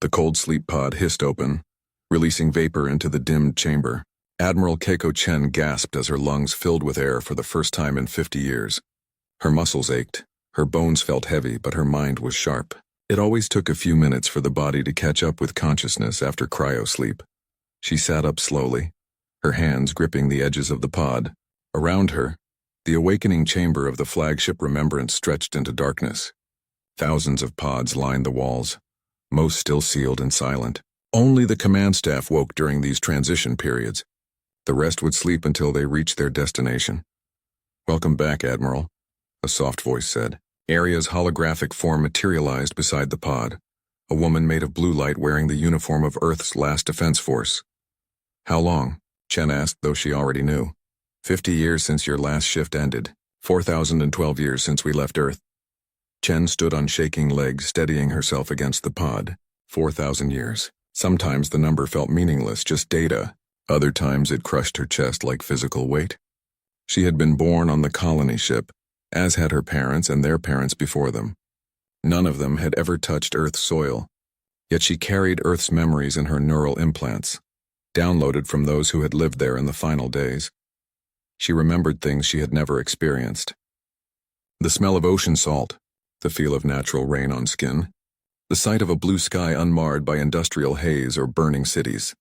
The cold sleep pod hissed open, releasing vapor into the dimmed chamber. Admiral Keiko Chen gasped as her lungs filled with air for the first time in 50 years. Her muscles ached, her bones felt heavy, but her mind was sharp. It always took a few minutes for the body to catch up with consciousness after cryosleep. She sat up slowly, her hands gripping the edges of the pod. Around her, the awakening chamber of the flagship Remembrance stretched into darkness. Thousands of pods lined the walls, most still sealed and silent. Only the command staff woke during these transition periods. The rest would sleep until they reached their destination. "Welcome back, Admiral," a soft voice said. Aria's holographic form materialized beside the pod, a woman made of blue light wearing the uniform of Earth's last defense force. "How long?" Chen asked, though she already knew. 50 years since your last shift ended. 4,012 years since we left Earth." Chen stood on shaking legs, steadying herself against the pod. 4,000 years. Sometimes the number felt meaningless, just data. Other times it crushed her chest like physical weight. She had been born on the colony ship, as had her parents and their parents before them. None of them had ever touched Earth's soil, yet she carried Earth's memories in her neural implants, downloaded from those who had lived there in the final days. She remembered things she had never experienced. The smell of ocean salt, the feel of natural rain on skin, the sight of a blue sky unmarred by industrial haze or burning cities.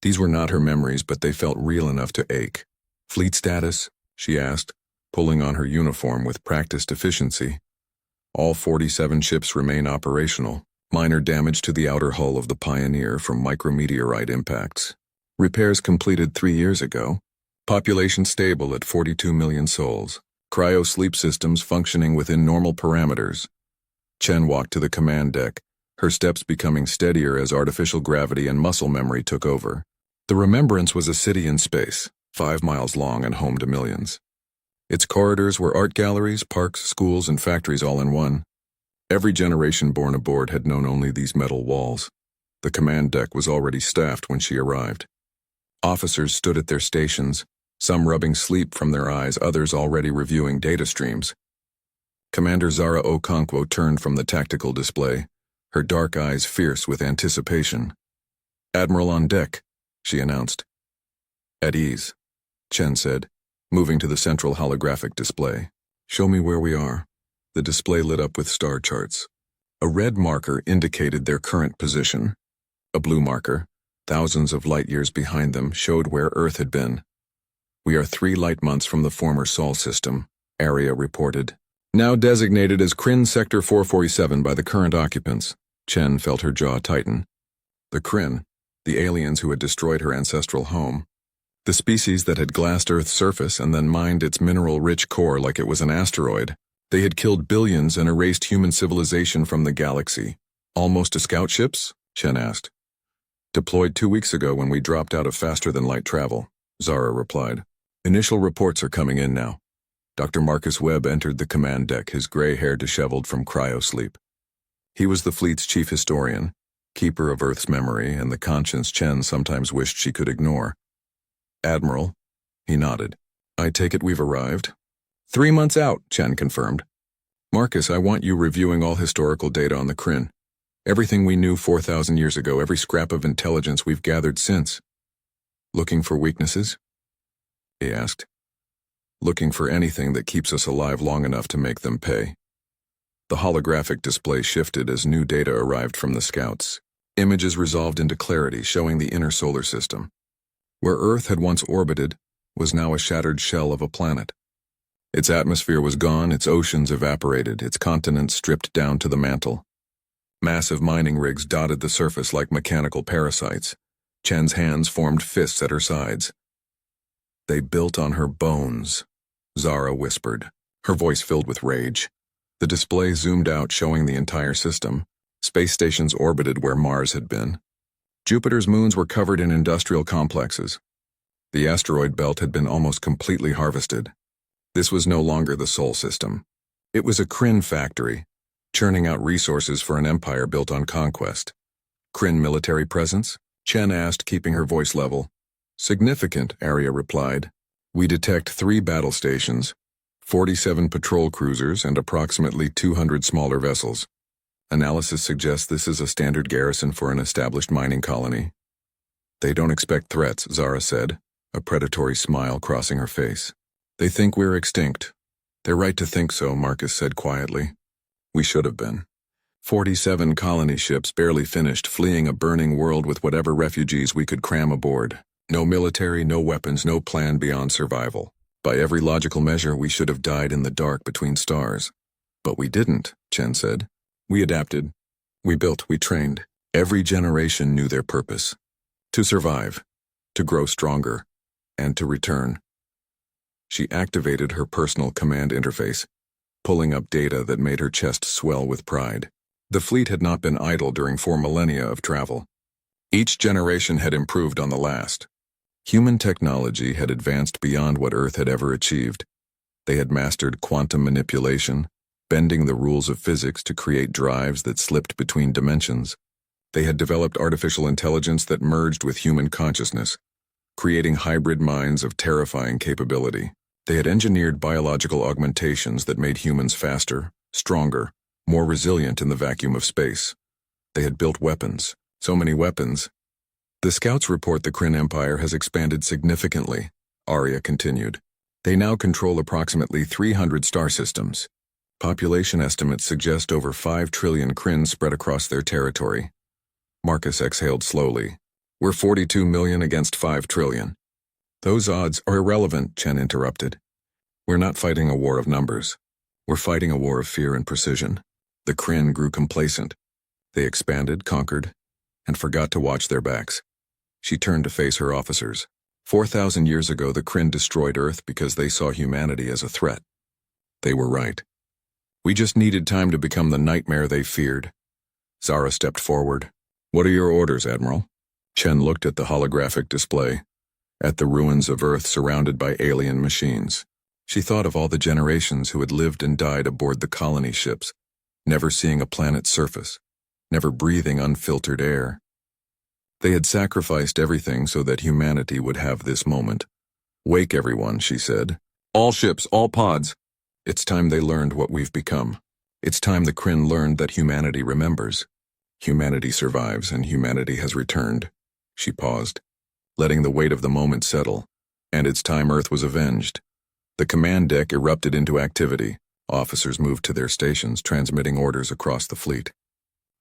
These were not her memories, but they felt real enough to ache. "Fleet status?" she asked, pulling on her uniform with practiced efficiency. "All 47 ships remain operational. Minor damage to the outer hull of the Pioneer from micrometeorite impacts. Repairs completed 3 years ago. Population stable at 42 million souls. Cryo-sleep systems functioning within normal parameters." Chen walked to the command deck, her steps becoming steadier as artificial gravity and muscle memory took over. The Remembrance was a city in space, 5 miles long and home to millions. Its corridors were art galleries, parks, schools, and factories all in one. Every generation born aboard had known only these metal walls. The command deck was already staffed when she arrived. Officers stood at their stations, some rubbing sleep from their eyes, others already reviewing data streams. Commander Zara Okonkwo turned from the tactical display, her dark eyes fierce with anticipation. "Admiral on deck," she announced. "At ease," Chen said, moving to the central holographic display. "Show me where we are." The display lit up with star charts. A red marker indicated their current position. A blue marker, thousands of light years behind them, showed where Earth had been. "We are 3 light months from the former Sol system," Aria reported. "Now designated as Kryn Sector 447 by the current occupants." Chen felt her jaw tighten. The Kryn, the aliens who had destroyed her ancestral home, the species that had glassed Earth's surface and then mined its mineral-rich core like it was an asteroid. They had killed billions and erased human civilization from the galaxy. "Almost to scout ships?" Chen asked. "Deployed 2 weeks ago when we dropped out of faster-than-light travel," Zara replied. "Initial reports are coming in now." Dr. Marcus Webb entered the command deck, his gray hair disheveled from cryosleep. He was the fleet's chief historian, keeper of Earth's memory and the conscience Chen sometimes wished she could ignore. "Admiral," he nodded. "I take it we've arrived?" 3 months out, Chen confirmed. "Marcus, I want you reviewing all historical data on the Kryn. Everything we knew 4,000 years ago, every scrap of intelligence we've gathered since." "Looking for weaknesses?" he asked. "Looking for anything that keeps us alive long enough to make them pay." The holographic display shifted as new data arrived from the scouts. Images resolved into clarity, showing the inner solar system. Where Earth had once orbited was now a shattered shell of a planet. Its atmosphere was gone, its oceans evaporated, its continents stripped down to the mantle. Massive mining rigs dotted the surface like mechanical parasites. Chen's hands formed fists at her sides. "They built on her bones," Zara whispered, her voice filled with rage. The display zoomed out, showing the entire system. Space stations orbited where Mars had been. Jupiter's moons were covered in industrial complexes. The asteroid belt had been almost completely harvested. This was no longer the Sol system. It was a Kryn factory, churning out resources for an empire built on conquest. "Kryn military presence?" Chen asked, keeping her voice level. "Significant," Aria replied. "We detect 3 battle stations, 47 patrol cruisers, and approximately 200 smaller vessels. Analysis suggests this is a standard garrison for an established mining colony. They don't expect threats, Zara said, a predatory smile crossing her face. They think we're extinct. They're right to think so, Marcus said quietly. We should have been. 47 colony ships barely finished fleeing a burning world with whatever refugees we could cram aboard. No military, no weapons, no plan beyond survival. By every logical measure, we should have died in the dark between stars. But we didn't, Chen said. We adapted. We built, we trained. Every generation knew their purpose. To survive, to grow stronger, and to return. She activated her personal command interface, pulling up data that made her chest swell with pride. The fleet had not been idle during 4 millennia of travel. Each generation had improved on the last. Human technology had advanced beyond what Earth had ever achieved. They had mastered quantum manipulation, bending the rules of physics to create drives that slipped between dimensions. They had developed artificial intelligence that merged with human consciousness, creating hybrid minds of terrifying capability. They had engineered biological augmentations that made humans faster, stronger, more resilient in the vacuum of space. They had built weapons, so many weapons. The scouts report the Kryn Empire has expanded significantly, Arya continued. They now control approximately 300 star systems. Population estimates suggest over 5 trillion Kryn spread across their territory. Marcus exhaled slowly. We're 42 million against 5 trillion. Those odds are irrelevant, Chen interrupted. We're not fighting a war of numbers. We're fighting a war of fear and precision. The Kryn grew complacent. They expanded, conquered, and forgot to watch their backs. She turned to face her officers. 4,000 years ago, the Kryn destroyed Earth because they saw humanity as a threat. They were right. We just needed time to become the nightmare they feared. Zara stepped forward. What are your orders, Admiral? Chen looked at the holographic display, at the ruins of Earth surrounded by alien machines. She thought of all the generations who had lived and died aboard the colony ships, never seeing a planet's surface, never breathing unfiltered air. They had sacrificed everything so that humanity would have this moment. Wake everyone, she said. All ships, all pods. It's time they learned what we've become. It's time the Kryn learned that humanity remembers. Humanity survives, and humanity has returned. She paused, letting the weight of the moment settle, and it's time Earth was avenged. The command deck erupted into activity. Officers moved to their stations, transmitting orders across the fleet.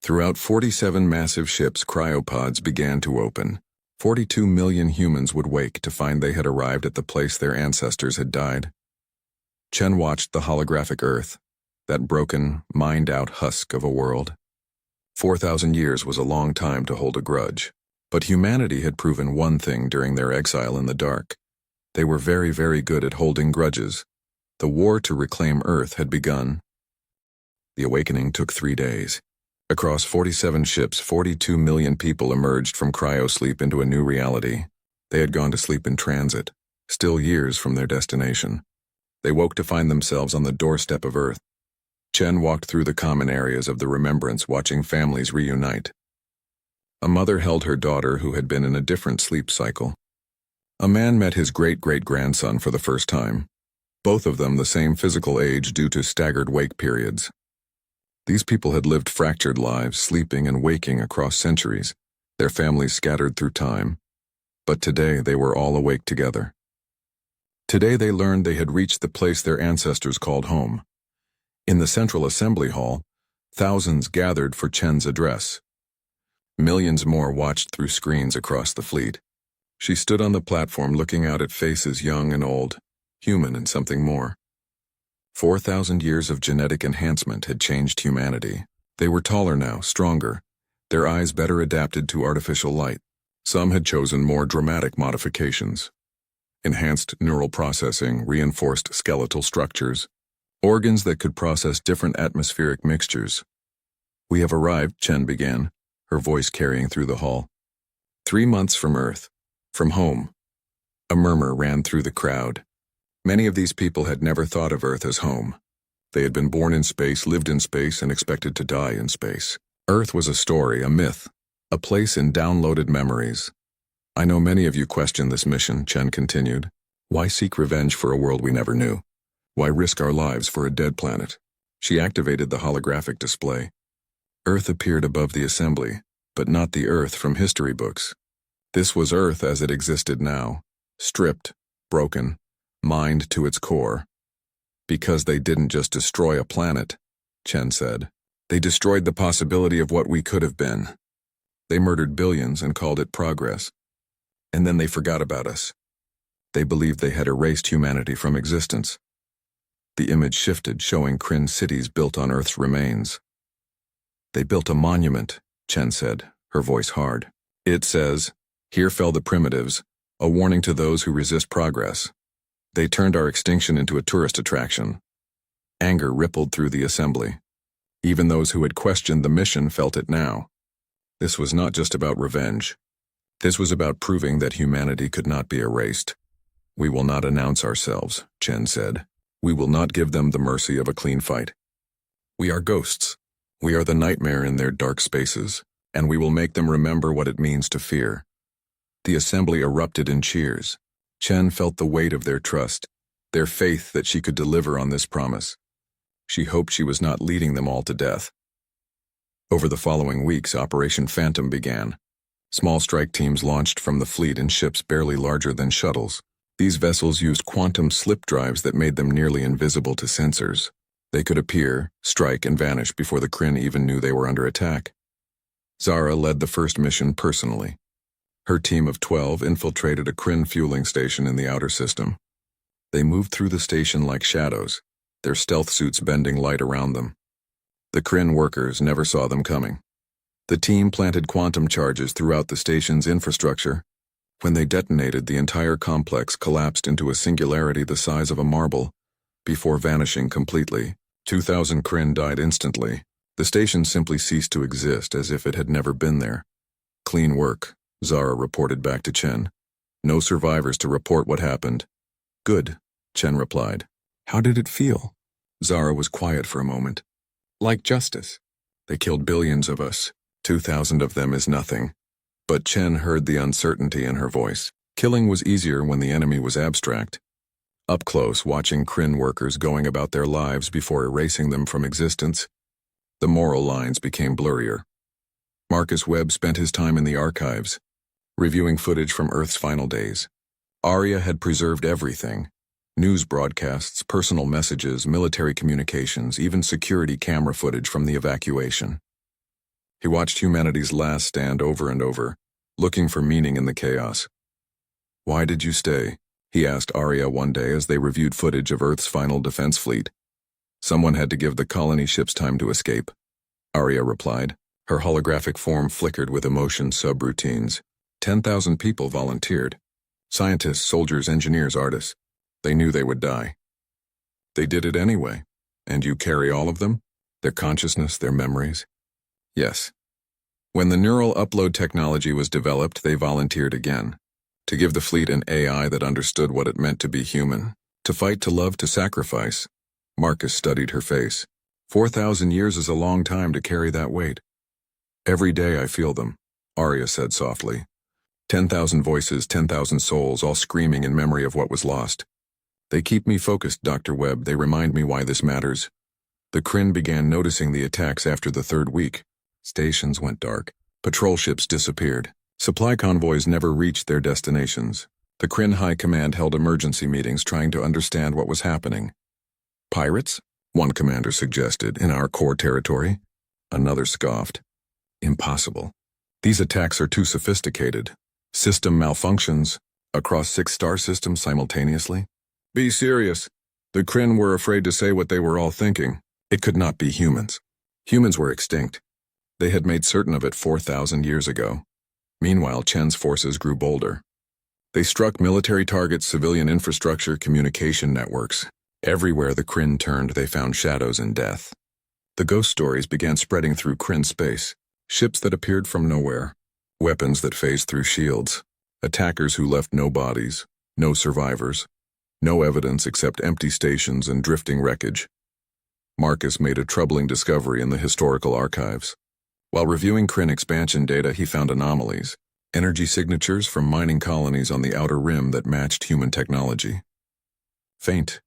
Throughout 47 massive ships, cryopods began to open. 42 million humans would wake to find they had arrived at the place their ancestors had died. Chen watched the holographic Earth, that broken, mined-out husk of a world. 4,000 years was a long time to hold a grudge. But humanity had proven one thing during their exile in the dark. They were very, very good at holding grudges. The war to reclaim Earth had begun. The awakening took 3 days. Across 47 ships, 42 million people emerged from cryosleep into a new reality. They had gone to sleep in transit, still years from their destination. They woke to find themselves on the doorstep of Earth. Chen walked through the common areas of the remembrance, watching families reunite. A mother held her daughter who had been in a different sleep cycle. A man met his great-great-grandson for the first time, both of them the same physical age due to staggered wake periods. These people had lived fractured lives, sleeping and waking across centuries, their families scattered through time. But today they were all awake together. Today they learned they had reached the place their ancestors called home. In the central assembly hall, thousands gathered for Chen's address. Millions more watched through screens across the fleet. She stood on the platform looking out at faces young and old, human and something more. 4,000 years of genetic enhancement had changed humanity. They were taller now, stronger, their eyes better adapted to artificial light. Some had chosen more dramatic modifications. Enhanced neural processing, reinforced skeletal structures, organs that could process different atmospheric mixtures. We have arrived, Chen began, her voice carrying through the hall. 3 months from Earth, from home. A murmur ran through the crowd. Many of these people had never thought of Earth as home. They had been born in space, lived in space, and expected to die in space. Earth was a story, a myth, a place in downloaded memories. I know many of you question this mission, Chen continued. Why seek revenge for a world we never knew? Why risk our lives for a dead planet? She activated the holographic display. Earth appeared above the assembly, but not the Earth from history books. This was Earth as it existed now, stripped, broken, mined to its core. Because they didn't just destroy a planet, Chen said. They destroyed the possibility of what we could have been. They murdered billions and called it progress. And then they forgot about us. They believed they had erased humanity from existence. The image shifted, showing Kryn cities built on Earth's remains. They built a monument, Chen said, her voice hard. It says, "Here fell the primitives, a warning to those who resist progress." They turned our extinction into a tourist attraction. Anger rippled through the assembly. Even those who had questioned the mission felt it now. This was not just about revenge. This was about proving that humanity could not be erased. "We will not announce ourselves," Chen said. "We will not give them the mercy of a clean fight. We are ghosts. We are the nightmare in their dark spaces, and we will make them remember what it means to fear." The assembly erupted in cheers. Chen felt the weight of their trust, their faith that she could deliver on this promise. She hoped she was not leading them all to death. Over the following weeks, Operation Phantom began. Small strike teams launched from the fleet in ships barely larger than shuttles. These vessels used quantum slip drives that made them nearly invisible to sensors. They could appear, strike, and vanish before the Kryn even knew they were under attack. Zara led the first mission personally. Her team of 12 infiltrated a Kryn fueling station in the outer system. They moved through the station like shadows, their stealth suits bending light around them. The Kryn workers never saw them coming. The team planted quantum charges throughout the station's infrastructure. When they detonated, the entire complex collapsed into a singularity the size of a marble, before vanishing completely. 2,000 Kryn died instantly. The station simply ceased to exist as if it had never been there. "Clean work," Zara reported back to Chen. "No survivors to report what happened." "Good," Chen replied. "How did it feel?" Zara was quiet for a moment. "Like justice. They killed billions of us. 2,000 of them is nothing." But Chen heard the uncertainty in her voice. Killing was easier when the enemy was abstract. Up close, watching Kryn workers going about their lives before erasing them from existence, the moral lines became blurrier. Marcus Webb spent his time in the archives, reviewing footage from Earth's final days. Arya had preserved everything: news broadcasts, personal messages, military communications, even security camera footage from the evacuation. He watched humanity's last stand over and over, looking for meaning in the chaos. "Why did you stay?" he asked Arya one day as they reviewed footage of Earth's final defense fleet. "Someone had to give the colony ships time to escape," Arya replied. Her holographic form flickered with emotion subroutines. 10,000 people volunteered. Scientists, soldiers, engineers, artists. They knew they would die. They did it anyway. "And you carry all of them? Their consciousness, their memories?" "Yes." When the neural upload technology was developed, they volunteered again. To give the fleet an AI that understood what it meant to be human. To fight, to love, to sacrifice. Marcus studied her face. 4,000 years is a long time to carry that weight. "Every day I feel them," Arya said softly. 10,000 voices, 10,000 souls, all screaming in memory of what was lost. "They keep me focused, Dr. Webb. They remind me why this matters." The Kryn began noticing the attacks after the third week. Stations went dark. Patrol ships disappeared. Supply convoys never reached their destinations. The Kryn High Command held emergency meetings trying to understand what was happening. "Pirates?" one commander suggested, "in our core territory." Another scoffed. "Impossible. These attacks are too sophisticated. System malfunctions across 6 star systems simultaneously." "Be serious." The Kryn were afraid to say what they were all thinking. It could not be humans. Humans were extinct. They had made certain of it 4,000 years ago. Meanwhile, Chen's forces grew bolder. They struck military targets, civilian infrastructure, communication networks. Everywhere the Kryn turned, they found shadows and death. The ghost stories began spreading through Kryn space. Ships that appeared from nowhere. Weapons that phased through shields. Attackers who left no bodies, no survivors. No evidence except empty stations and drifting wreckage. Marcus made a troubling discovery in the historical archives. While reviewing Kryn expansion data, he found anomalies. Energy signatures from mining colonies on the outer rim that matched human technology. Faint.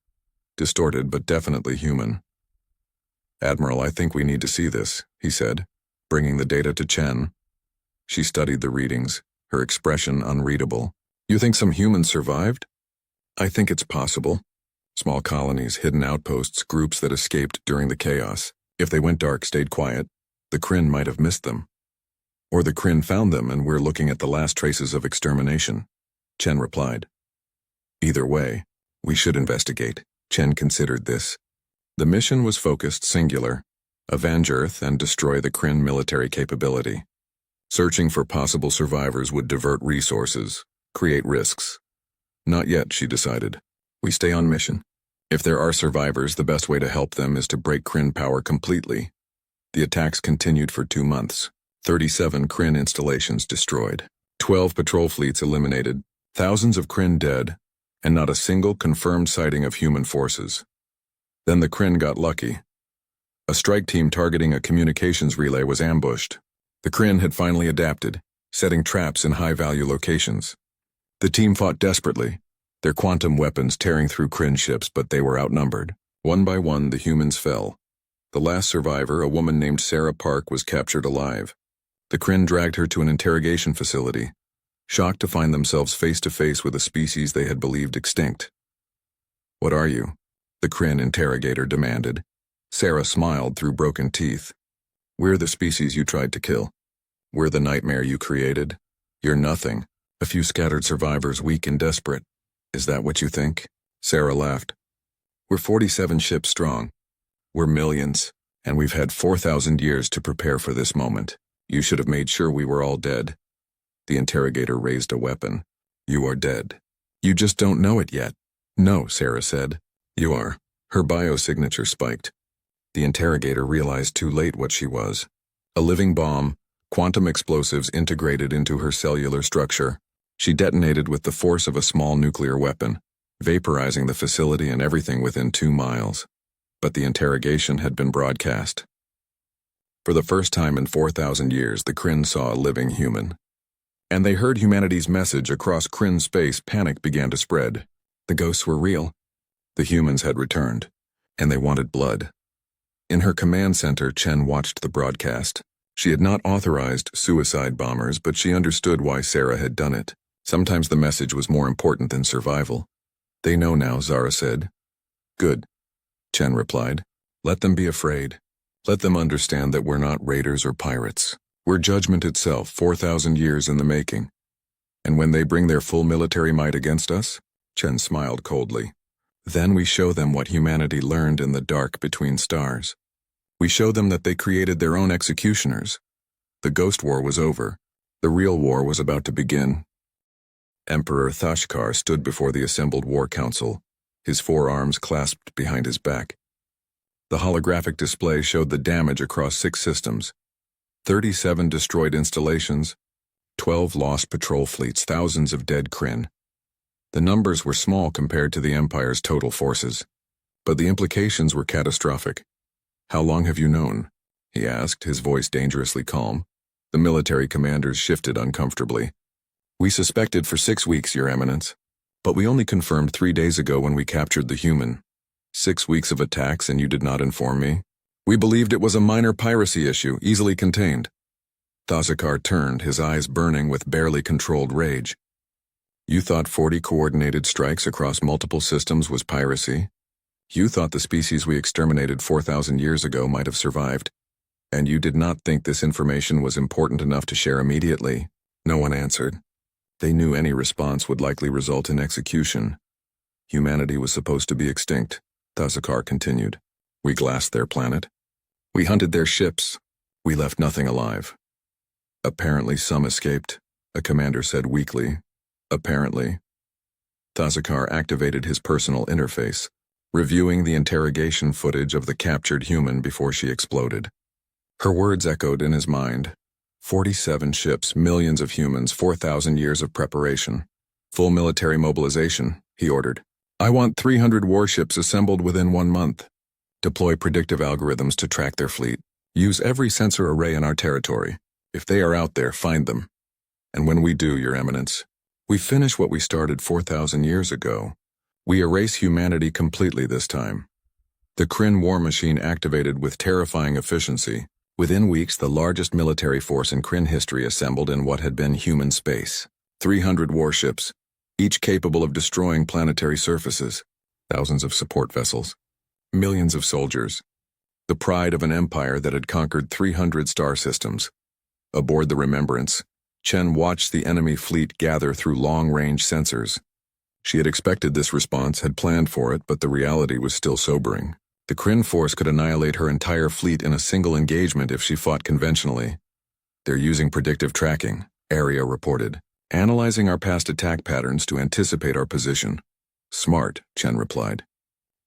Distorted, but definitely human. "Admiral, I think we need to see this," he said. bringing the data to Chen. She studied the readings, her expression unreadable. You think some humans survived? I think it's possible. Small colonies, hidden outposts, groups that escaped during the chaos. If they went dark, stayed quiet, the Kryn might have missed them. Or the Kryn found them and we're looking at the last traces of extermination, Chen replied. Either way, we should investigate. Chen considered this. The mission was focused, singular: avenge Earth and destroy the Kryn military capability. Searching for possible survivors would divert resources, create risks. Not yet, she decided. We stay on mission. If there are survivors, the best way to help them is to break Kryn power completely. The attacks continued for 2 months. 37 Kryn installations destroyed. 12 patrol fleets eliminated. Thousands of Kryn dead, and not a single confirmed sighting of human forces. Then the Kryn got lucky. A strike team targeting a communications relay was ambushed. The Kryn had finally adapted, setting traps in high-value locations. The team fought desperately, their quantum weapons tearing through Kryn ships, but they were outnumbered. One by one, the humans fell. The last survivor, a woman named Sarah Park, was captured alive. The Kryn dragged her to an interrogation facility, shocked to find themselves face-to-face with a species they had believed extinct. What are you? The Kryn interrogator demanded. Sarah smiled through broken teeth. We're the species you tried to kill. We're the nightmare you created. You're nothing. A few scattered survivors, weak and desperate. Is that what you think? Sarah laughed. We're 47 ships strong. We're millions, and we've had 4,000 years to prepare for this moment. You should have made sure we were all dead. The interrogator raised a weapon. You are dead. You just don't know it yet. No, Sarah said. You are. Her biosignature spiked. The interrogator realized too late what she was. A living bomb, quantum explosives integrated into her cellular structure. She detonated with the force of a small nuclear weapon, vaporizing the facility and everything within 2 miles. But the interrogation had been broadcast. For the first time in 4,000 years, the Kryn saw a living human. And they heard humanity's message across Kryn space. Panic began to spread. The ghosts were real. The humans had returned, and they wanted blood. In her command center, Chen watched the broadcast. She had not authorized suicide bombers, but she understood why Sarah had done it. Sometimes the message was more important than survival. They know now, Zara said. Good, Chen replied. Let them be afraid. Let them understand that we're not raiders or pirates. We're judgment itself, 4,000 years in the making. And when they bring their full military might against us, Chen smiled coldly. Then we show them what humanity learned in the dark between stars. We show them that they created their own executioners. The Ghost War was over. The real war was about to begin. Emperor Thashkar stood before the assembled war council, his 4 arms clasped behind his back. The holographic display showed the damage across 6 systems. 37 destroyed installations, 12 lost patrol fleets, thousands of dead Kryn. The numbers were small compared to the Empire's total forces, but the implications were catastrophic. How long have you known? He asked, his voice dangerously calm. The military commanders shifted uncomfortably. We suspected for 6 weeks, Your Eminence, but we only confirmed 3 days ago when we captured the human. 6 weeks of attacks and you did not inform me? We believed it was a minor piracy issue, easily contained. Thashkar turned, his eyes burning with barely controlled rage. You thought 40 coordinated strikes across multiple systems was piracy? You thought the species we exterminated 4,000 years ago might have survived, and you did not think this information was important enough to share immediately? No one answered. They knew any response would likely result in execution. Humanity was supposed to be extinct, Thashkar continued. We glassed their planet. We hunted their ships. We left nothing alive. Apparently some escaped, a commander said weakly. Apparently. Thashkar activated his personal interface, reviewing the interrogation footage of the captured human before she exploded. Her words echoed in his mind. 47 ships, millions of humans, 4,000 years of preparation. Full military mobilization, he ordered. I want 300 warships assembled within 1 month. Deploy predictive algorithms to track their fleet. Use every sensor array in our territory. If they are out there, find them. And when we do, Your Eminence, we finish what we started 4,000 years ago. We erase humanity completely this time. The Kryn war machine activated with terrifying efficiency, Within weeks, the largest military force in Kryn history assembled in what had been human space. 300 warships, each capable of destroying planetary surfaces, thousands of support vessels, millions of soldiers, the pride of an empire that had conquered 300 star systems. Aboard the Remembrance, Chen watched the enemy fleet gather through long-range sensors. She had expected this response, had planned for it, but the reality was still sobering. The Kryn force could annihilate her entire fleet in a single engagement if she fought conventionally. "They're using predictive tracking," Area reported, "analyzing our past attack patterns to anticipate our position." "Smart," Chen replied.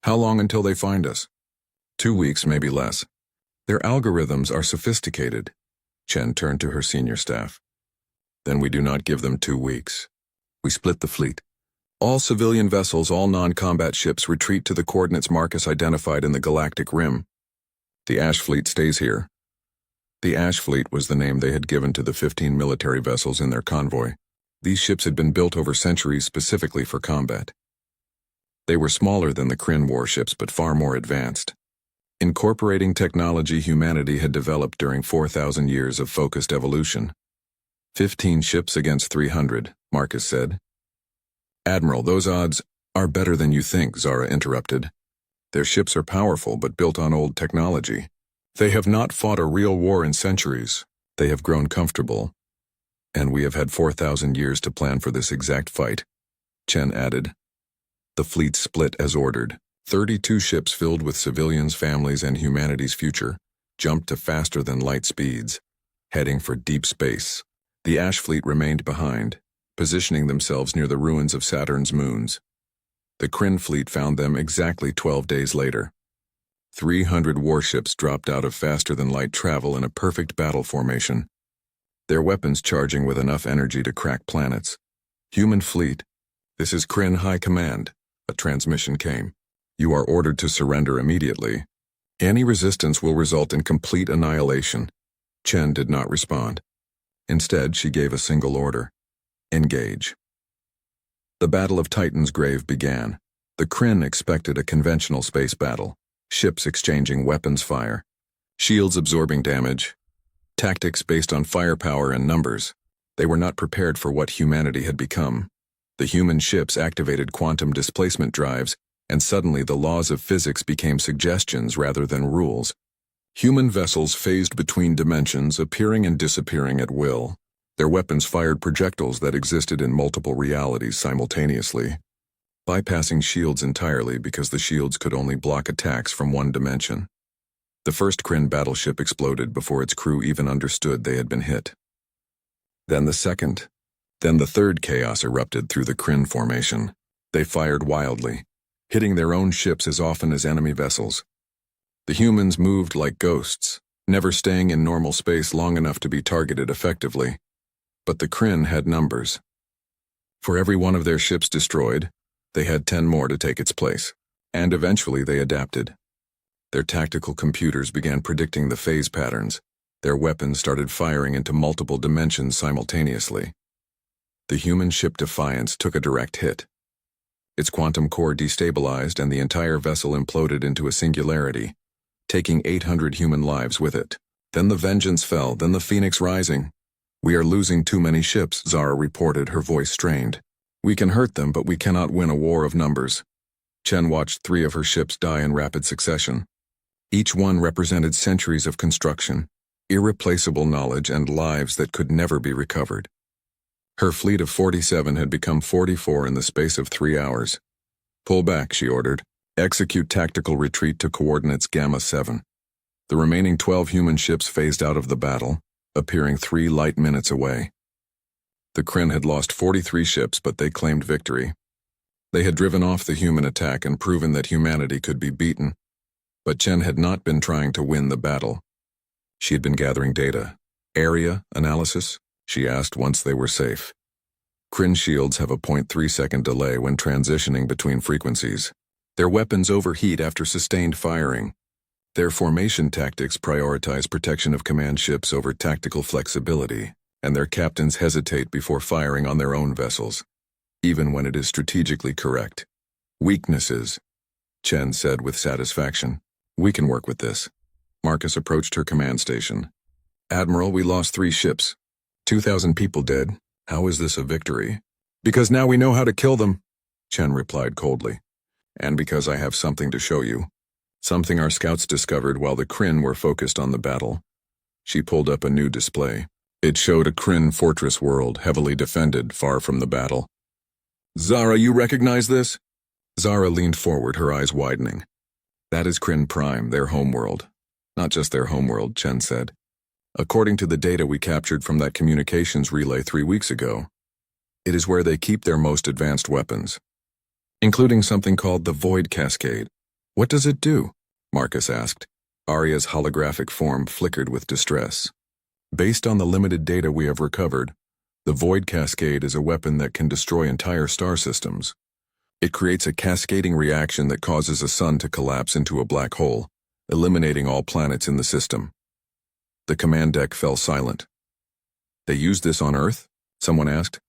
"How long until they find us?" 2 weeks, maybe less. "Their algorithms are sophisticated." Chen turned to her senior staff. "Then we do not give them 2 weeks. We split the fleet. All civilian vessels, all non-combat ships retreat to the coordinates Marcus identified in the Galactic Rim. The Ash Fleet stays here." The Ash Fleet was the name they had given to the 15 military vessels in their convoy. These ships had been built over centuries specifically for combat. They were smaller than the Kryn warships, but far more advanced, incorporating technology humanity had developed during 4,000 years of focused evolution. 15 ships against 300, Marcus said. "Admiral, those odds are better than you think," Zara interrupted. "Their ships are powerful but built on old technology. They have not fought a real war in centuries. They have grown comfortable. And we have had 4,000 years to plan for this exact fight," Chen added. The fleet split as ordered. 32 ships filled with civilians, families, and humanity's future jumped to faster-than-light speeds, heading for deep space. The Ash Fleet remained behind, positioning themselves near the ruins of Saturn's moons. The Kryn fleet found them exactly 12 days later. 300 warships dropped out of faster-than-light travel in a perfect battle formation, their weapons charging with enough energy to crack planets. "Human fleet, this is Kryn High Command," a transmission came. "You are ordered to surrender immediately. Any resistance will result in complete annihilation." Chen did not respond. Instead, she gave a single order: engage. The Battle of Titan's Grave began. The Kryn expected a conventional space battle, ships exchanging weapons fire, shields absorbing damage, tactics based on firepower and numbers. They were not prepared for what humanity had become. The human ships activated quantum displacement drives, and suddenly the laws of physics became suggestions rather than rules. Human vessels phased between dimensions, appearing and disappearing at will. Their weapons fired projectiles that existed in multiple realities simultaneously, bypassing shields entirely because the shields could only block attacks from one dimension. The first Kryn battleship exploded before its crew even understood they had been hit. Then the second. Then the third. Chaos erupted through the Kryn formation. They fired wildly, hitting their own ships as often as enemy vessels. The humans moved like ghosts, never staying in normal space long enough to be targeted effectively. But the Kryn had numbers. For every one of their ships destroyed, they had 10 more to take its place. And eventually they adapted. Their tactical computers began predicting the phase patterns. Their weapons started firing into multiple dimensions simultaneously. The human ship Defiance took a direct hit. Its quantum core destabilized and the entire vessel imploded into a singularity, taking 800 human lives with it. Then the Vengeance fell, then the Phoenix Rising. "We are losing too many ships," Zara reported, her voice strained. "We can hurt them, but we cannot win a war of numbers." Chen watched 3 of her ships die in rapid succession. Each one represented centuries of construction, irreplaceable knowledge, and lives that could never be recovered. Her fleet of 47 had become 44 in the space of 3 hours. "Pull back," she ordered. "Execute tactical retreat to coordinates Gamma 7. The remaining 12 human ships phased out of the battle, appearing 3 light minutes away. The Kryn had lost 43 ships, but they claimed victory. They had driven off the human attack and proven that humanity could be beaten. But Chen had not been trying to win the battle. She had been gathering data. "Area analysis?" she asked once they were safe. "Kryn shields have a 0.3-second delay when transitioning between frequencies. Their weapons overheat after sustained firing. Their formation tactics prioritize protection of command ships over tactical flexibility, and their captains hesitate before firing on their own vessels, even when it is strategically correct." "Weaknesses," Chen said with satisfaction. "We can work with this." Marcus approached her command station. Admiral, we lost 3 ships. 2,000 people dead. How is this a victory? Because now we know how to kill them, Chen replied coldly. And because I have something to show you. Something our scouts discovered while the Kryn were focused on the battle. She pulled up a new display. It showed a Kryn fortress world, heavily defended, far from the battle. Zara, you recognize this? Zara leaned forward, her eyes widening. That is Kryn Prime, their homeworld. Not just their homeworld, Chen said. According to the data we captured from that communications relay 3 weeks ago, it is where they keep their most advanced weapons, including something called the Void Cascade. What does it do? Marcus asked. Arya's holographic form flickered with distress. Based on the limited data we have recovered, the Void Cascade is a weapon that can destroy entire star systems. It creates a cascading reaction that causes a sun to collapse into a black hole, eliminating all planets in the system. The command deck fell silent. They used this on Earth? Someone asked.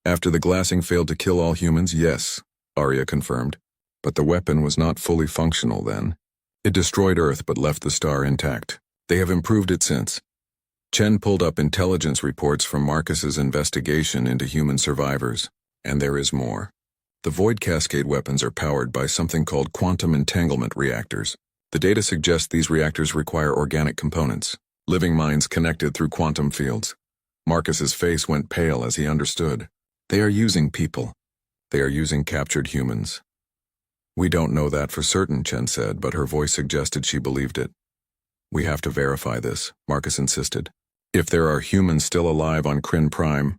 After the glassing failed to kill all humans, yes, Arya confirmed. But the weapon was not fully functional then. It destroyed Earth but left the star intact. They have improved it since. Chen pulled up intelligence reports from Marcus's investigation into human survivors, and there is more. The Void Cascade weapons are powered by something called quantum entanglement reactors. The data suggests these reactors require organic components, living minds connected through quantum fields. Marcus's face went pale as he understood. They are using people. They are using captured humans. We don't know that for certain, Chen said, but her voice suggested she believed it. We have to verify this, Marcus insisted. If there are humans still alive on Kryn Prime,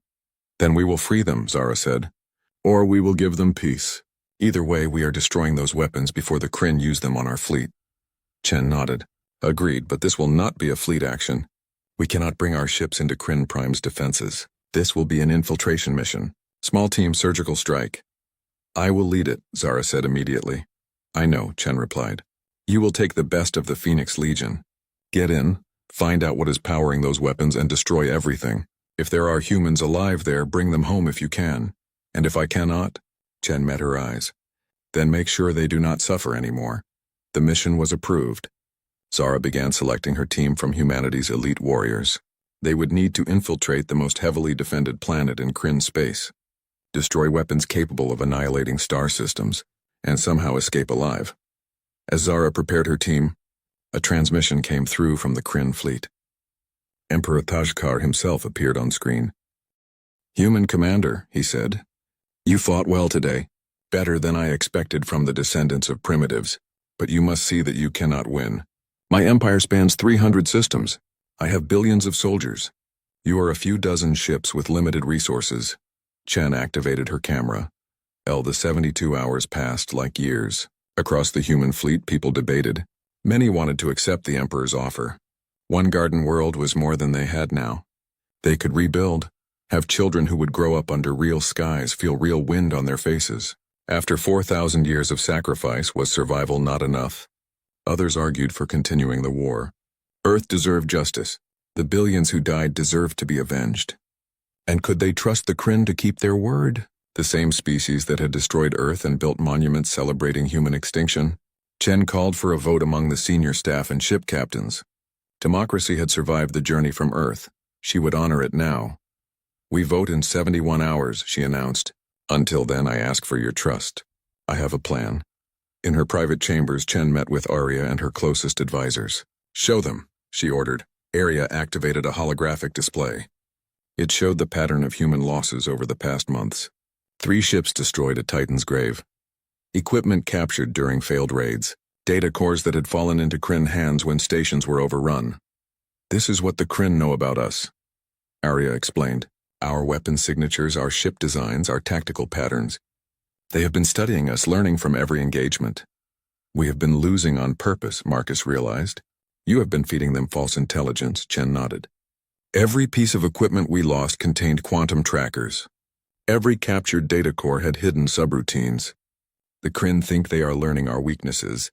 then we will free them, Zara said. Or we will give them peace. Either way, we are destroying those weapons before the Kryn use them on our fleet. Chen nodded. Agreed, but this will not be a fleet action. We cannot bring our ships into Kryn Prime's defenses. This will be an infiltration mission. Small team surgical strike. I will lead it, Zara said immediately. I know, Chen replied. You will take the best of the Phoenix Legion. Get in, find out what is powering those weapons and destroy everything. If there are humans alive there, bring them home if you can. And if I cannot, Chen met her eyes, then make sure they do not suffer anymore. The mission was approved. Zara began selecting her team from humanity's elite warriors. They would need to infiltrate the most heavily defended planet in Kryn space, destroy weapons capable of annihilating star systems, and somehow escape alive. As Zara prepared her team, a transmission came through from the Kryn fleet. Emperor Tajkar himself appeared on screen. Human Commander, he said. You fought well today, better than I expected from the descendants of primitives, but you must see that you cannot win. My empire spans 300 systems. I have billions of soldiers. You are a few dozen ships with limited resources. Chen activated her camera. The 72 hours passed like years. Across the human fleet, people debated. Many wanted to accept the Emperor's offer. One garden world was more than they had now. They could rebuild, have children who would grow up under real skies, feel real wind on their faces. After 4,000 years of sacrifice, was survival not enough? Others argued for continuing the war. Earth deserved justice. The billions who died deserved to be avenged. And could they trust the Kryn to keep their word? The same species that had destroyed Earth and built monuments celebrating human extinction? Chen called for a vote among the senior staff and ship captains. Democracy had survived the journey from Earth. She would honor it now. We vote in 71 hours, she announced. Until then, I ask for your trust. I have a plan. In her private chambers, Chen met with Arya and her closest advisors. Show them, she ordered. Arya activated a holographic display. It showed the pattern of human losses over the past months. 3 ships destroyed at Titan's grave. Equipment captured during failed raids. Data cores that had fallen into Kryn hands when stations were overrun. This is what the Kryn know about us, Arya explained. Our weapon signatures, our ship designs, our tactical patterns. They have been studying us, learning from every engagement. We have been losing on purpose, Marcus realized. You have been feeding them false intelligence, Chen nodded. Every piece of equipment we lost contained quantum trackers. Every captured data core had hidden subroutines. The Kryn think they are learning our weaknesses,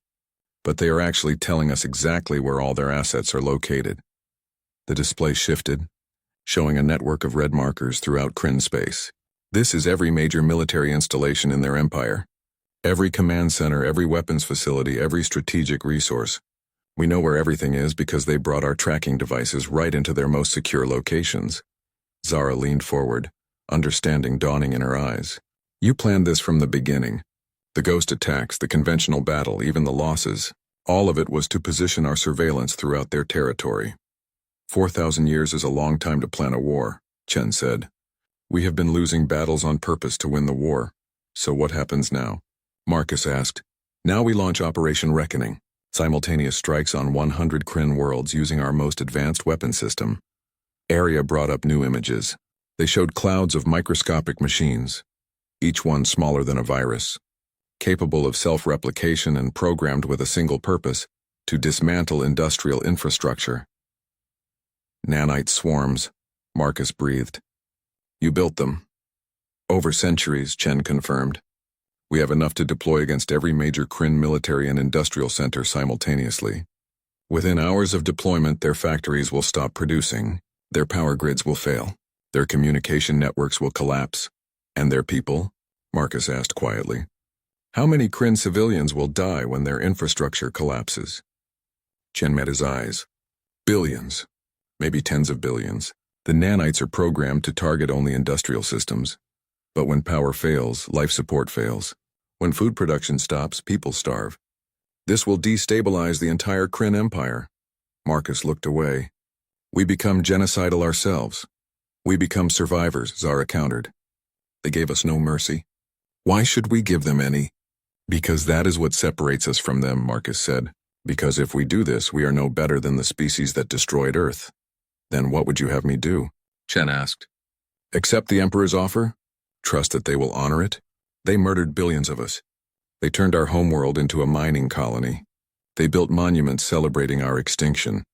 but they are actually telling us exactly where all their assets are located. The display shifted, showing a network of red markers throughout Kryn space. This is every major military installation in their empire. Every command center, every weapons facility, every strategic resource. We know where everything is because they brought our tracking devices right into their most secure locations. Zara leaned forward, understanding dawning in her eyes. You planned this from the beginning. The ghost attacks, the conventional battle, even the losses. All of it was to position our surveillance throughout their territory. 4,000 years is a long time to plan a war, Chen said. We have been losing battles on purpose to win the war. So what happens now? Marcus asked. Now we launch Operation Reckoning. Simultaneous strikes on 100 Kryn worlds using our most advanced weapon system. Area brought up new images. They showed clouds of microscopic machines, each one smaller than a virus, capable of self-replication and programmed with a single purpose, to dismantle industrial infrastructure. Nanite swarms, Marcus breathed. You built them. Over centuries, Chen confirmed. We have enough to deploy against every major Kryn military and industrial center simultaneously. Within hours of deployment, their factories will stop producing, their power grids will fail, their communication networks will collapse. And their people? Marcus asked quietly. How many Kryn civilians will die when their infrastructure collapses? Chen met his eyes. Billions. Maybe tens of billions. The nanites are programmed to target only industrial systems. But when power fails, life support fails. When food production stops, people starve. This will destabilize the entire Kryn Empire. Marcus looked away. We become genocidal ourselves. We become survivors, Zara countered. They gave us no mercy. Why should we give them any? Because that is what separates us from them, Marcus said. Because if we do this, we are no better than the species that destroyed Earth. Then what would you have me do? Chen asked. Accept the Emperor's offer? Trust that they will honor it? They murdered billions of us. They turned our homeworld into a mining colony. They built monuments celebrating our extinction.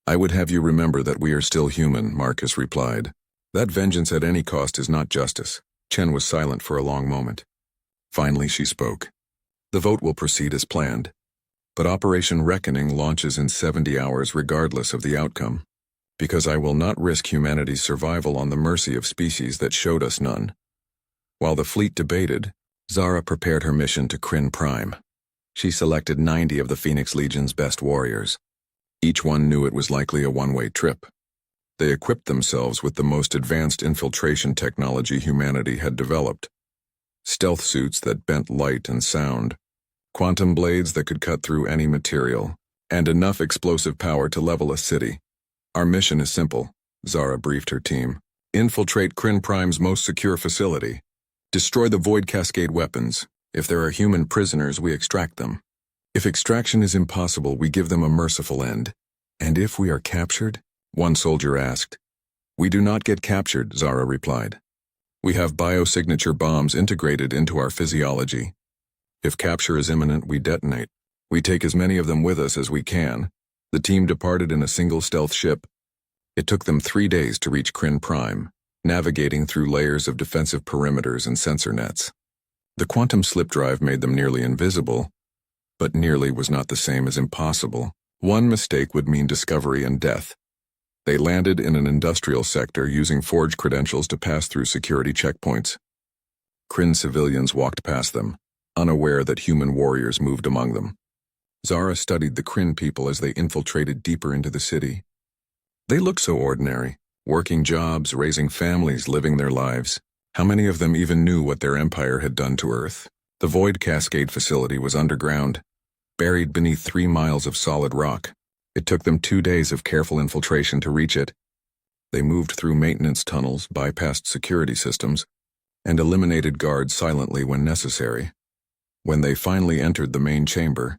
I would have you remember that we are still human, Marcus replied. That vengeance at any cost is not justice. Chen was silent for a long moment. Finally she spoke. The vote will proceed as planned. But Operation Reckoning launches in 70 hours regardless of the outcome. Because I will not risk humanity's survival on the mercy of species that showed us none. While the fleet debated, Zara prepared her mission to Kryn Prime. She selected 90 of the Phoenix Legion's best warriors. Each one knew it was likely a one-way trip. They equipped themselves with the most advanced infiltration technology humanity had developed. Stealth suits that bent light and sound, quantum blades that could cut through any material, and enough explosive power to level a city. Our mission is simple, Zara briefed her team. Infiltrate Kryn Prime's most secure facility. Destroy the Void Cascade weapons. If there are human prisoners, we extract them. If extraction is impossible, we give them a merciful end. And if we are captured? One soldier asked. We do not get captured, Zara replied. We have biosignature bombs integrated into our physiology. If capture is imminent, we detonate. We take as many of them with us as we can. The team departed in a single stealth ship. It took them 3 days to reach Kryn Prime, navigating through layers of defensive perimeters and sensor nets. The quantum slip drive made them nearly invisible, but nearly was not the same as impossible. One mistake would mean discovery and death. They landed in an industrial sector using forged credentials to pass through security checkpoints. Kryn civilians walked past them, unaware that human warriors moved among them. Zara studied the Kryn people as they infiltrated deeper into the city. They looked so ordinary, working jobs, raising families, living their lives. How many of them even knew what their empire had done to Earth? The Void Cascade facility was underground, buried beneath 3 miles of solid rock. It took them 2 days of careful infiltration to reach it. They moved through maintenance tunnels, bypassed security systems, and eliminated guards silently when necessary. When they finally entered the main chamber,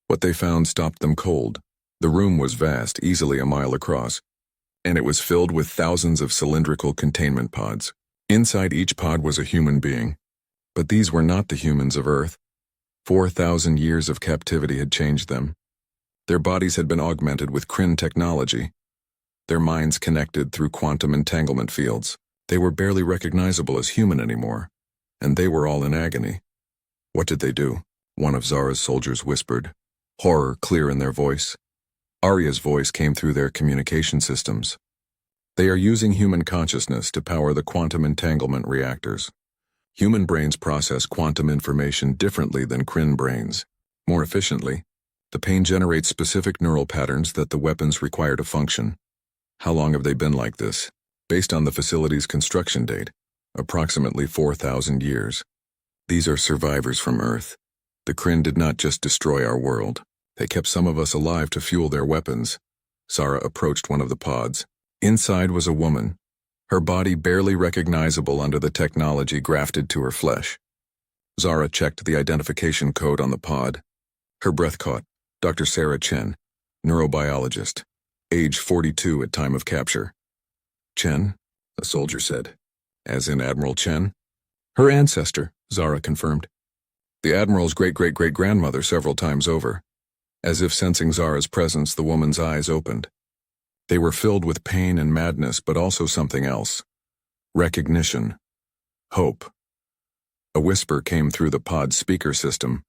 what they found stopped them cold. The room was vast, easily a mile across, and it was filled with thousands of cylindrical containment pods. Inside each pod was a human being, but these were not the humans of Earth. 4,000 years of captivity had changed them. Their bodies had been augmented with Kryn technology, their minds connected through quantum entanglement fields. They were barely recognizable as human anymore, and they were all in agony. What did they do? One of Zara's soldiers whispered, horror clear in their voice. Arya's voice came through their communication systems. They are using human consciousness to power the quantum entanglement reactors. Human brains process quantum information differently than Kryn brains, more efficiently. The pain generates specific neural patterns that the weapons require to function. How long have they been like this? Based on the facility's construction date, approximately 4,000 years. These are survivors from Earth. The Kryn did not just destroy our world. They kept some of us alive to fuel their weapons. Zara approached one of the pods. Inside was a woman, her body barely recognizable under the technology grafted to her flesh. Zara checked the identification code on the pod. Her breath caught. Dr. Sarah Chen, neurobiologist, age 42 at time of capture. Chen, a soldier said. As in Admiral Chen? Her ancestor, Zara confirmed. The Admiral's great-great-great-grandmother several times over. As if sensing Zara's presence, the woman's eyes opened. They were filled with pain and madness, but also something else. Recognition. Hope. A whisper came through the pod's speaker system,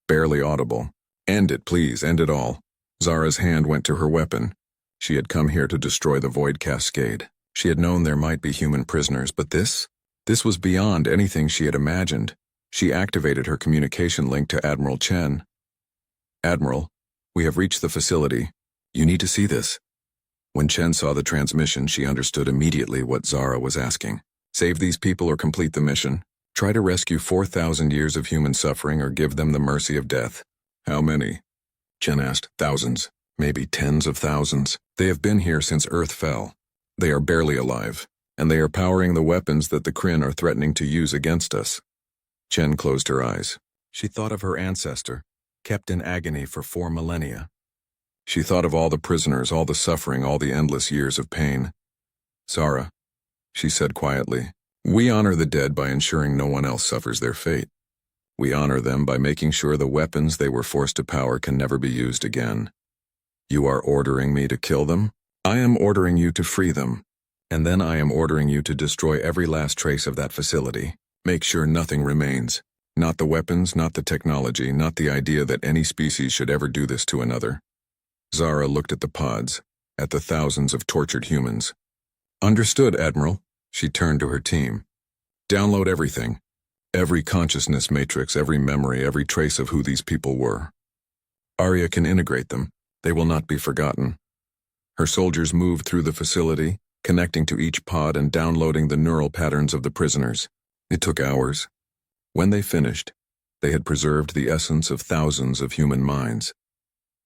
barely audible. End it, please, end it all. Zara's hand went to her weapon. She had come here to destroy the Void Cascade. She had known there might be human prisoners, but this was beyond anything she had imagined. She activated her communication link to Admiral Chen. Admiral, we have reached the facility. You need to see this. When Chen saw the transmission, she understood immediately what Zara was asking. Save these people or complete the mission. Try to rescue 4,000 years of human suffering or give them the mercy of death. How many? Chen asked. Thousands, maybe tens of thousands. They have been here since Earth fell. They are barely alive, and they are powering the weapons that the Kryn are threatening to use against us. Chen closed her eyes. She thought of her ancestor, kept in agony for 4 millennia. She thought of all the prisoners, all the suffering, all the endless years of pain. Zara, she said quietly, we honor the dead by ensuring no one else suffers their fate. We honor them by making sure the weapons they were forced to power can never be used again. You are ordering me to kill them? I am ordering you to free them. And then I am ordering you to destroy every last trace of that facility. Make sure nothing remains. Not the weapons, not the technology, not the idea that any species should ever do this to another. Zara looked at the pods, at the thousands of tortured humans. Understood, Admiral. She turned to her team. Download everything. Every consciousness matrix, every memory, every trace of who these people were. Arya can integrate them. They will not be forgotten. Her soldiers moved through the facility, connecting to each pod and downloading the neural patterns of the prisoners. It took hours. When they finished, they had preserved the essence of thousands of human minds.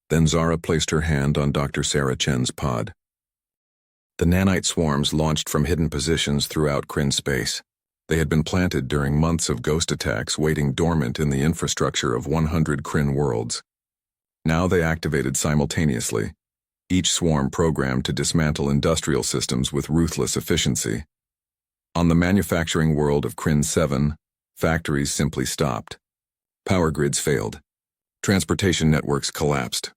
Then Zara placed her hand on Dr. Sarah Chen's pod. The nanite swarms launched from hidden positions throughout Kryn space. They had been planted during months of ghost attacks waiting dormant in the infrastructure of 100 Kryn worlds. Now they activated simultaneously, each swarm programmed to dismantle industrial systems with ruthless efficiency. On the manufacturing world of Kryn 7, factories simply stopped. Power grids failed. Transportation networks collapsed.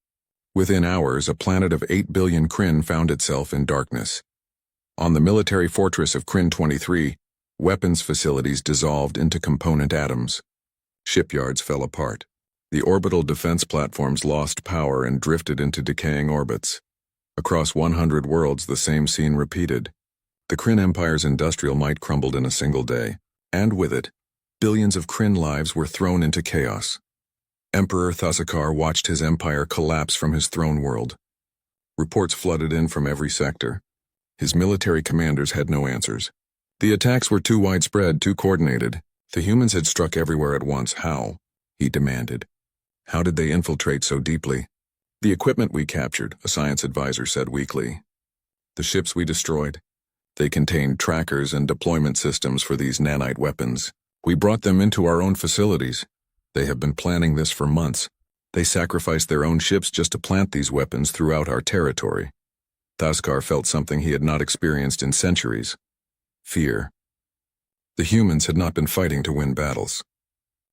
Within hours, a planet of 8 billion Kryn found itself in darkness. On the military fortress of Kryn 23, weapons facilities dissolved into component atoms. Shipyards fell apart. The orbital defense platforms lost power and drifted into decaying orbits. Across 100 worlds, the same scene repeated. The Kryn Empire's industrial might crumbled in a single day, and with it, billions of Kryn lives were thrown into chaos. Emperor Thasakar watched his empire collapse from his throne world. Reports flooded in from every sector. His military commanders had no answers. The attacks were too widespread, too coordinated. The humans had struck everywhere at once. How? He demanded. How did they infiltrate so deeply? The equipment we captured, a science advisor said weakly. The ships we destroyed. They contained trackers and deployment systems for these nanite weapons. We brought them into our own facilities. They have been planning this for months. They sacrificed their own ships just to plant these weapons throughout our territory. Thasakar felt something he had not experienced in centuries. Fear. The humans had not been fighting to win battles.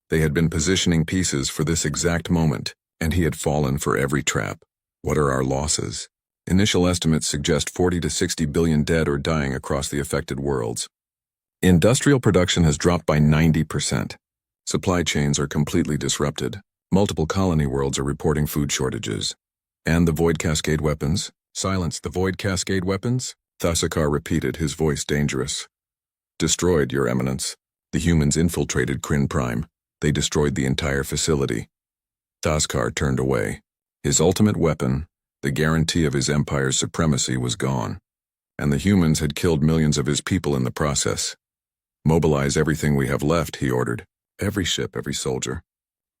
They had been positioning pieces for this exact moment, and he had fallen for every trap. What are our losses? Initial estimates suggest 40 to 60 billion dead or dying across the affected worlds. Industrial production has dropped by 90%. Supply chains are completely disrupted. Multiple colony worlds are reporting food shortages. And the Void Cascade weapons? Silence the Void Cascade weapons? Thasakar repeated, his voice dangerous. Destroyed, Your Eminence. The humans infiltrated Kryn Prime. They destroyed the entire facility. Thasakar turned away. His ultimate weapon, the guarantee of his empire's supremacy, was gone, and the humans had killed millions of his people in the process. "Mobilize everything we have left," he ordered. "Every ship, every soldier.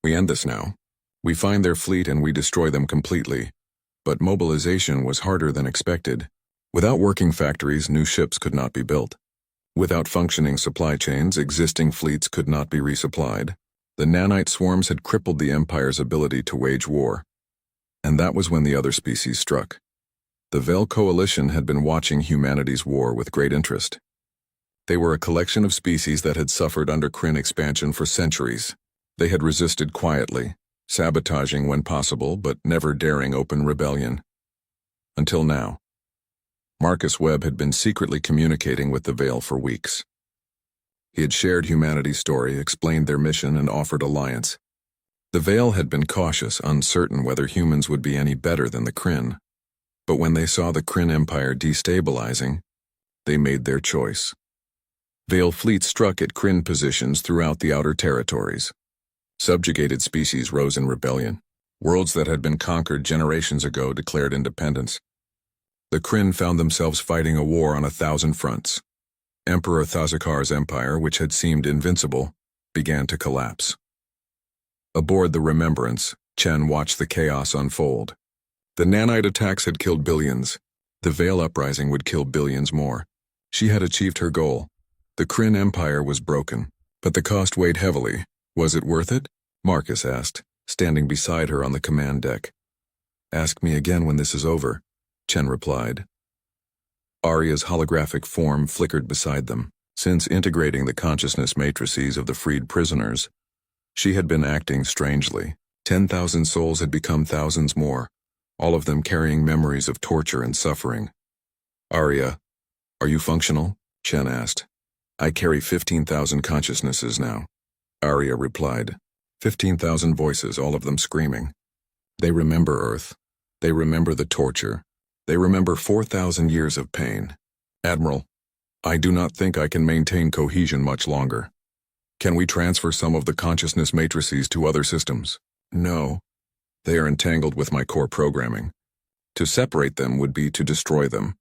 We end this now. We find their fleet and we destroy them completely." But mobilization was harder than expected. Without working factories, new ships could not be built. Without functioning supply chains, existing fleets could not be resupplied. The nanite swarms had crippled the Empire's ability to wage war. And that was when the other species struck. The Veil Coalition had been watching humanity's war with great interest. They were a collection of species that had suffered under Kryn expansion for centuries. They had resisted quietly, sabotaging when possible, but never daring open rebellion. Until now. Marcus Webb had been secretly communicating with the Veil for weeks. He had shared humanity's story, explained their mission, and offered alliance. The Veil had been cautious, uncertain whether humans would be any better than the Kryn. But when they saw the Kryn Empire destabilizing, they made their choice. Veil fleets struck at Kryn positions throughout the outer territories. Subjugated species rose in rebellion. Worlds that had been conquered generations ago declared independence. The Kryn found themselves fighting a war on 1,000 fronts. Emperor Thazakar's empire, which had seemed invincible, began to collapse. Aboard the Remembrance, Chen watched the chaos unfold. The nanite attacks had killed billions. The Veil uprising would kill billions more. She had achieved her goal. The Kryn Empire was broken, but the cost weighed heavily. Was it worth it? Marcus asked, standing beside her on the command deck. "Ask me again when this is over," Chen replied. Arya's holographic form flickered beside them. Since integrating the consciousness matrices of the freed prisoners, she had been acting strangely. 10,000 souls had become thousands more, all of them carrying memories of torture and suffering. "Arya, are you functional?" Chen asked. "I carry 15,000 consciousnesses now," Arya replied. 15,000 voices, all of them screaming. They remember Earth. They remember the torture. They remember 4,000 years of pain. "Admiral, I do not think I can maintain cohesion much longer. Can we transfer some of the consciousness matrices to other systems?" "No. They are entangled with my core programming. To separate them would be to destroy them.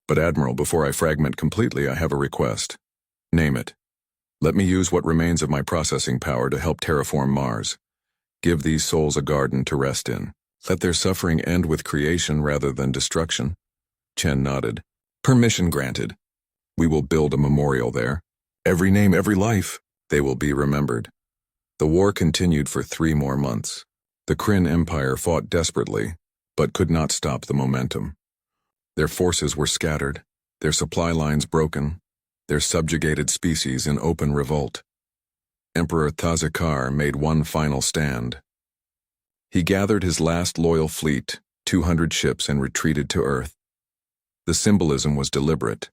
But Admiral, before I fragment completely, I have a request." "Name it. Let me use what remains of my processing power to help terraform Mars. Give these souls a garden to rest in. Let their suffering end with creation rather than destruction." Chen nodded. "Permission granted. We will build a memorial there. Every name, every life. They will be remembered." The war continued for 3 more months. The Kryn Empire fought desperately, but could not stop the momentum. Their forces were scattered, their supply lines broken, their subjugated species in open revolt. Emperor Thazakar made one final stand. He gathered his last loyal fleet, 200 ships, and retreated to Earth. The symbolism was deliberate.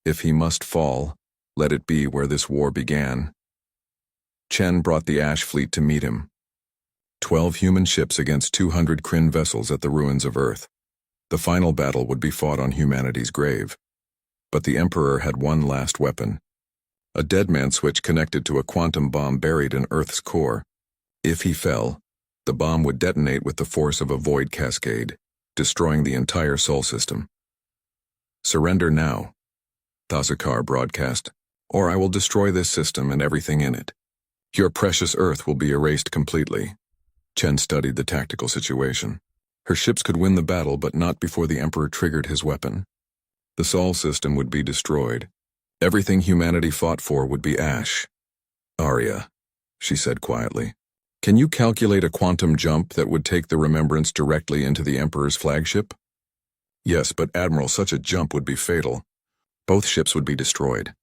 If he must fall, let it be where this war began. Chen brought the Ash fleet to meet him. 12 human ships against 200 Kryn vessels at the ruins of Earth. The final battle would be fought on humanity's grave. But the Emperor had one last weapon. A deadman switch connected to a quantum bomb buried in Earth's core. If he fell, the bomb would detonate with the force of a void cascade, destroying the entire Sol system. "Surrender now," Thazakar broadcast, "or I will destroy this system and everything in it. Your precious Earth will be erased completely." Chen studied the tactical situation. Her ships could win the battle, but not before the Emperor triggered his weapon. The Sol system would be destroyed. Everything humanity fought for would be ash. "Arya," she said quietly, "can you calculate a quantum jump that would take the Remembrance directly into the Emperor's flagship?" "Yes, but Admiral, such a jump would be fatal. Both ships would be destroyed.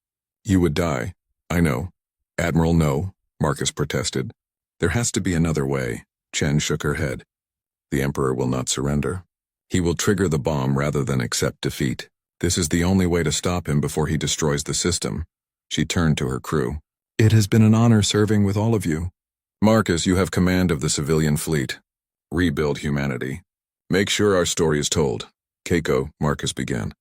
You would die." "I know." "Admiral, no," Marcus protested. "There has to be another way." Chen shook her head. "The Emperor will not surrender. He will trigger the bomb rather than accept defeat. This is the only way to stop him before he destroys the system." She turned to her crew. "It has been an honor serving with all of you. Marcus, you have command of the civilian fleet. Rebuild humanity. Make sure our story is told." "Keiko," Marcus began.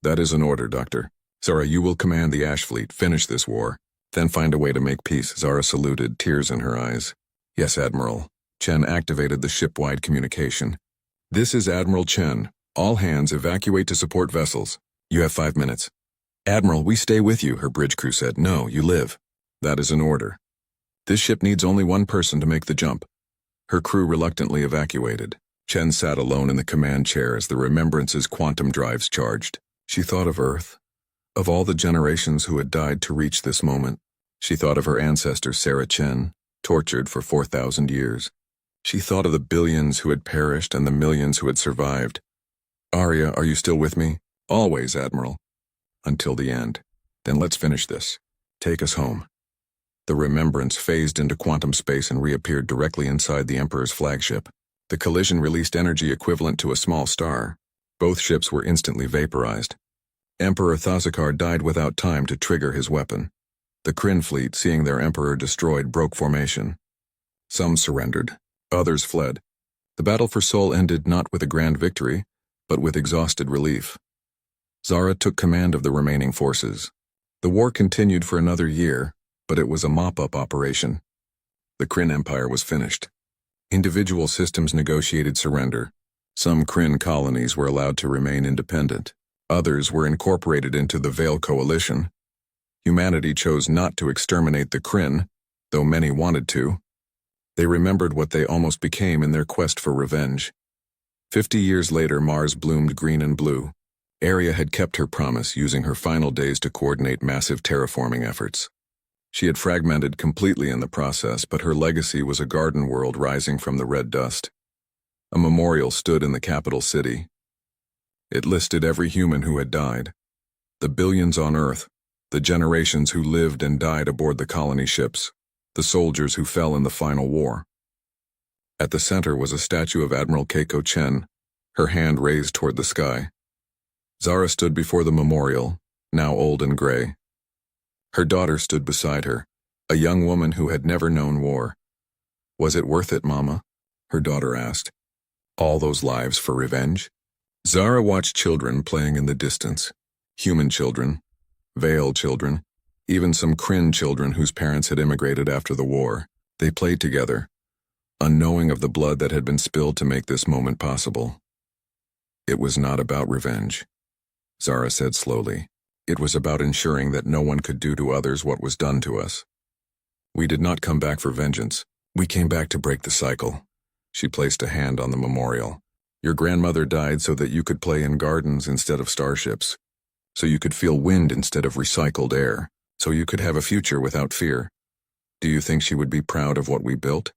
"That is an order, Doctor. Zara, you will command the Ash Fleet. Finish this war. Then find a way to make peace." Zara saluted, tears in her eyes. "Yes, Admiral." Chen activated the ship-wide communication. This is Admiral Chen. All hands evacuate to support vessels. You have 5 minutes. Admiral, we stay with you, her bridge crew said. No, you live. That is an order. This ship needs only one person to make the jump. Her crew reluctantly evacuated. Chen sat alone in the command chair as the Remembrance's quantum drives charged. She thought of Earth, of all the generations who had died to reach this moment. She thought of her ancestor Sarah Chen, tortured for 4,000 years. She thought of the billions who had perished and the millions who had survived. Arya, are you still with me? Always, Admiral. Until the end. Then let's finish this. Take us home. The Remembrance phased into quantum space and reappeared directly inside the Emperor's flagship. The collision released energy equivalent to a small star. Both ships were instantly vaporized. Emperor Thazakar died without time to trigger his weapon. The Kryn fleet, seeing their Emperor destroyed, broke formation. Some surrendered. Others fled. The battle for Seoul ended not with a grand victory, but with exhausted relief. Zara took command of the remaining forces. The war continued for another year, but it was a mop-up operation. The Kryn Empire was finished. Individual systems negotiated surrender. Some Kryn colonies were allowed to remain independent. Others were incorporated into the Veil Coalition. Humanity chose not to exterminate the Kryn, though many wanted to. They remembered what they almost became in their quest for revenge. 50 years later, Mars bloomed green and blue. Arya had kept her promise, using her final days to coordinate massive terraforming efforts. She had fragmented completely in the process, but her legacy was a garden world rising from the red dust. A memorial stood in the capital city. It listed every human who had died, the billions on Earth, the generations who lived and died aboard the colony ships, the soldiers who fell in the final war. At the center was a statue of Admiral Keiko Chen, her hand raised toward the sky. Zara stood before the memorial, now old and gray. Her daughter stood beside her, a young woman who had never known war. Was it worth it, Mama? Her daughter asked. All those lives for revenge? Zara watched children playing in the distance. Human children, Veil children, even some Kryn children whose parents had immigrated after the war. They played together, unknowing of the blood that had been spilled to make this moment possible. It was not about revenge, Zara said slowly. It was about ensuring that no one could do to others what was done to us. We did not come back for vengeance. We came back to break the cycle. She placed a hand on the memorial. Your grandmother died so that you could play in gardens instead of starships, so you could feel wind instead of recycled air, so you could have a future without fear. Do you think she would be proud of what we built?